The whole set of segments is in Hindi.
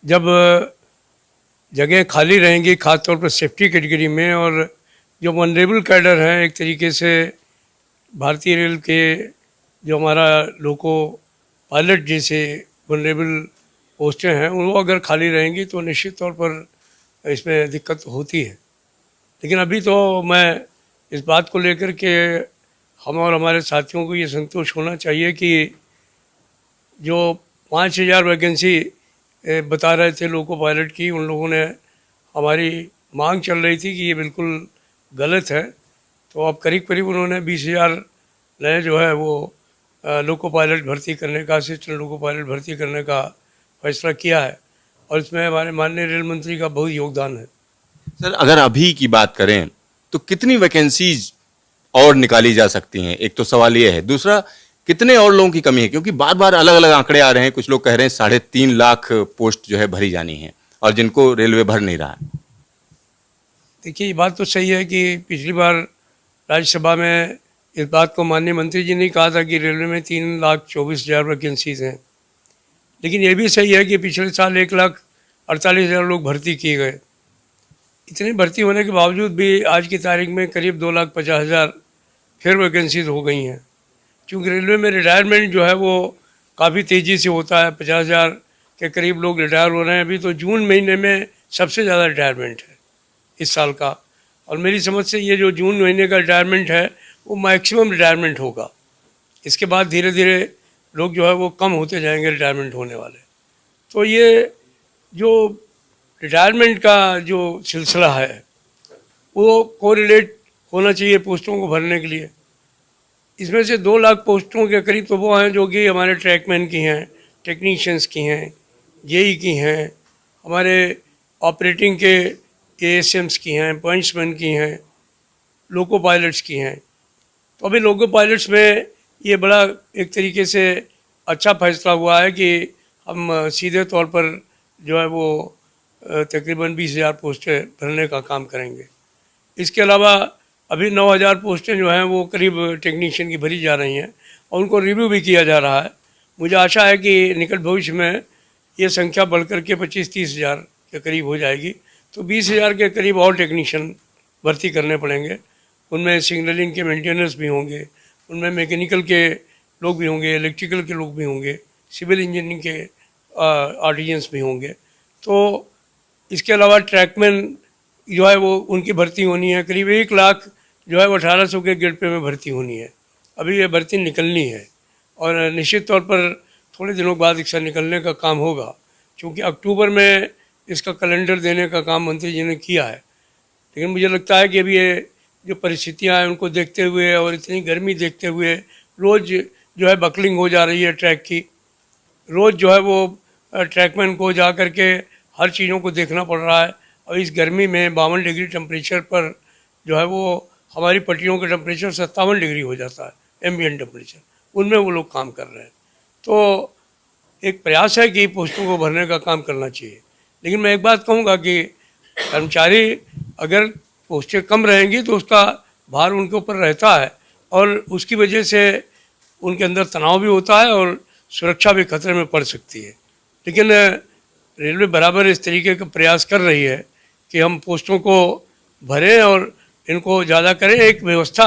जब जगह खाली रहेंगी खासतौर पर सेफ्टी कैटेगरी में, और जो वनरेबल कैडर हैं एक तरीके से भारतीय रेल के, जो हमारा लोको पायलट जैसे वनरेबल पोस्टें हैं, वो अगर खाली रहेंगी तो निश्चित तौर पर इसमें दिक्कत होती है। लेकिन अभी तो मैं इस बात को लेकर के हम और हमारे साथियों को ये संतोष होना चाहिए कि जो 5,000 वैकेंसी बता रहे थे लोको पायलट की, उन लोगों ने, हमारी मांग चल रही थी कि ये बिल्कुल गलत है, तो अब करीब करीब उन्होंने 20,000 नए जो है वो लोको पायलट भर्ती करने का, असिस्टेंट लोको पायलट भर्ती करने का फैसला किया है, और इसमें हमारे माननीय रेल मंत्री का बहुत योगदान है। सर, अगर अभी की बात करें तो कितनी वैकेंसीज और निकाली जा सकती हैं? एक तो सवाल ये है। दूसरा, कितने और लोगों की कमी है? क्योंकि बार बार अलग अलग आंकड़े आ रहे हैं। कुछ लोग कह रहे हैं 3.5 लाख पोस्ट जो है भरी जानी है, और जिनको रेलवे भर नहीं रहा है। देखिए, ये बात तो सही है कि पिछली बार राज्यसभा में इस बात को माननीय मंत्री जी ने कहा था कि रेलवे में 3,24,000 वैकेंसीज हैं, लेकिन ये भी सही है कि पिछले साल 1,48,000 लोग भर्ती किए गए। इतनी भर्ती होने के बावजूद भी आज की तारीख में करीब 2,50,000 फिर वैकेंसीज हो गई हैं, क्योंकि रेलवे में रिटायरमेंट जो है वो काफ़ी तेज़ी से होता है। 50,000 के करीब लोग रिटायर हो रहे हैं। अभी तो जून महीने में सबसे ज़्यादा रिटायरमेंट है इस साल का, और मेरी समझ से ये जो जून महीने का रिटायरमेंट है वो मैक्सिमम रिटायरमेंट होगा। इसके बाद धीरे धीरे लोग जो है वो कम होते जाएंगे रिटायरमेंट होने वाले। तो ये जो रिटायरमेंट का जो सिलसिला है वो कोरिलेट होना चाहिए पोस्टों को भरने के लिए। इसमें से 2 लाख पोस्टों के करीब तो वो हैं जो कि हमारे ट्रैकमैन की हैं, टेक्नीशियंस की हैं, जेई की हैं, हमारे ऑपरेटिंग के एएसएम्स की हैं, पॉइंट्समैन की हैं, लोको पायलट्स की हैं। तो अभी लोको पायलट्स में ये बड़ा एक तरीके से अच्छा फैसला हुआ है कि हम सीधे तौर पर जो है वो तकरीबन 20,000 पोस्टें भरने का काम करेंगे। इसके अलावा अभी 9,000 पोस्टें जो हैं वो करीब टेक्नीशियन की भरी जा रही हैं, और उनको रिव्यू भी किया जा रहा है। मुझे आशा है कि निकट भविष्य में ये संख्या बढ़कर के 25-30,000 के करीब हो जाएगी, तो 20,000 के करीब और टेक्नीशियन भर्ती करने पड़ेंगे। उनमें सिग्नलिंग के मेंटेनेंस भी होंगे, उनमें मैकेनिकल के लोग भी होंगे, इलेक्ट्रिकल के लोग भी होंगे, सिविल इंजीनियरिंग के आर्टिजन्स भी होंगे। तो इसके अलावा ट्रैकमैन जो है वो उनकी भर्ती होनी है। करीब 1 लाख जो है वो 1,800 के गेट पे में भर्ती होनी है। अभी ये भर्ती निकलनी है, और निश्चित तौर पर थोड़े दिनों बाद इसका निकलने का काम होगा, क्योंकि अक्टूबर में इसका कैलेंडर देने का काम मंत्री जी ने किया है। लेकिन मुझे लगता है कि अभी ये जो परिस्थितियाँ हैं उनको देखते हुए और इतनी गर्मी देखते हुए रोज़ जो है बकलिंग हो जा रही है ट्रैक की। रोज़ जो है वो ट्रैकमैन को जा कर के हर चीज़ों को देखना पड़ रहा है, और इस गर्मी में 52 डिग्री टेम्परेचर पर जो है वो हमारी पटरियों का टेम्परेचर 57 डिग्री हो जाता है एम्बिएंट टेम्परेचर, उनमें वो लोग काम कर रहे हैं। तो एक प्रयास है कि पोस्टों को भरने का काम करना चाहिए। लेकिन मैं एक बात कहूँगा कि कर्मचारी अगर पोस्टें कम रहेंगी तो उसका भार उनके ऊपर रहता है, और उसकी वजह से उनके अंदर तनाव भी होता है और सुरक्षा भी खतरे में पड़ सकती है। लेकिन रेलवे बराबर इस तरीके का प्रयास कर रही है कि हम पोस्टों को भरें और इनको ज़्यादा करें। एक व्यवस्था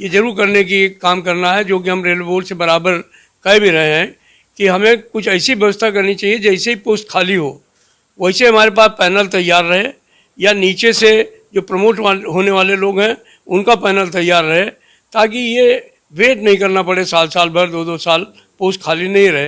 ये जरूर करने की काम करना है, जो कि हम रेलवे बोर्ड से बराबर कह भी रहे हैं कि हमें कुछ ऐसी व्यवस्था करनी चाहिए जैसे ही पोस्ट खाली हो वैसे हमारे पास पैनल तैयार रहे, या नीचे से जो प्रमोट होने वाले लोग हैं उनका पैनल तैयार रहे, ताकि ये वेट नहीं करना पड़े साल साल भर, 2-2 साल पोस्ट खाली नहीं रहे।